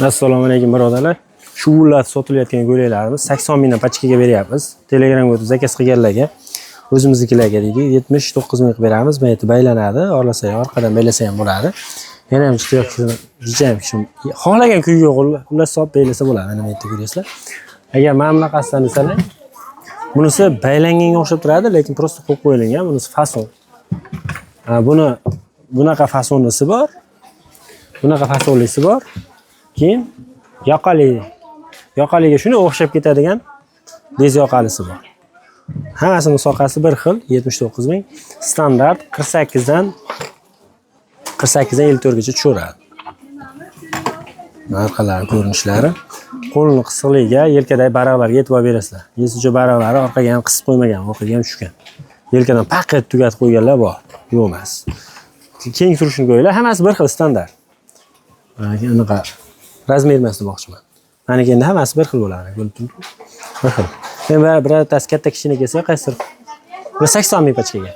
Assalomu alaykum birodarlar. Shu ullat sotilayotgan go'laklarimiz 80 mingdan pachkaga beryapmiz. Telegramga o'tib zakaz qilganlarga o'zimiznikilarga deydi 79 ming qilib beramiz. Bu yerda baylanadi, orlasa ham orqadan baylasa ham bo'ladi. Yana ham judayam xohlagan kuyiga ullat solib baylasa bo'ladi. Mana bu yerda ko'ryapsizlar. Agar mana bunaqasidan desalar, bunisi baylanganga o'xshab turadi, lekin prosta qo'yib qo'yilgan. Bunisi fason. Buni bunaqa fasonlisi bor. Bunaqa fasonlisi bor. Keyin yoqaliga shuni o'xshab ketadigan bez yoqalisi bor. Hammasining soqasi bir xil, 79 ming. Standart 48 dan 54 gacha tushaveradi. Narxlari, ko'rinishlari. Qo'lning qisqaligiga, yelkadagi baraqlarga e'tibor berasizlar. Yesicha baraqlari orqaga ham qisib qo'ymagan, orqaga ham tushgan. Yelkadan paqat tugatib qo'yganlar bor. Yo'q emas. Keng turishini qo'yinglar, hammasi bir xil standart. Anaqa razmer emas demoqchiman. Mana endi hammasi bir xil bo'ladi, ko'rib turibsiz? Bir xil. Men birontasi katta kichkina kelsa, qaysidir 80 ming pachkaga.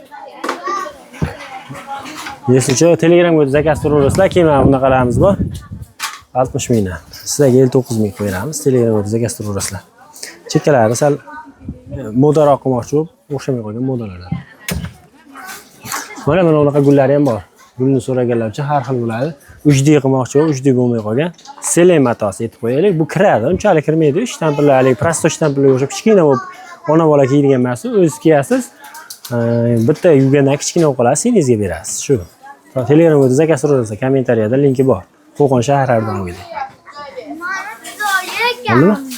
Yesicha Telegramga o'tib zakaz turaverasizlar, keyin mana bunaqalarimiz bor. 60 mingdan. Sizlarga 59 ming qo'yamiz. Telegramga o'tib zakaz turaverasizlar. Chekkalari sal modaroq qilmoqchi bo'lib, o'xshamay qolgan modalardan. Mana bunaqa gullari ham bor. Gulni so'raganlarcha har xil bo'ladi. 3D qilmoqchi bo'lib, 3D bo'lmay qolgan. Selen matosi aytib qo'yaylik. Bu kiradi, unchalik kirmaydi. Shtamplarlik, prosto shtamplarga o'xshab kichkina bo'lib, ona bola kiyadigan emas, o'zingiz kiyasiz. Bitta yuvgandan kichkina bo'lib qoladi, singizga berasiz. Shu. Telegramga o'tib zakaz turaversa, kommentariyada linki bor. Qo'qon shahar Ardonga.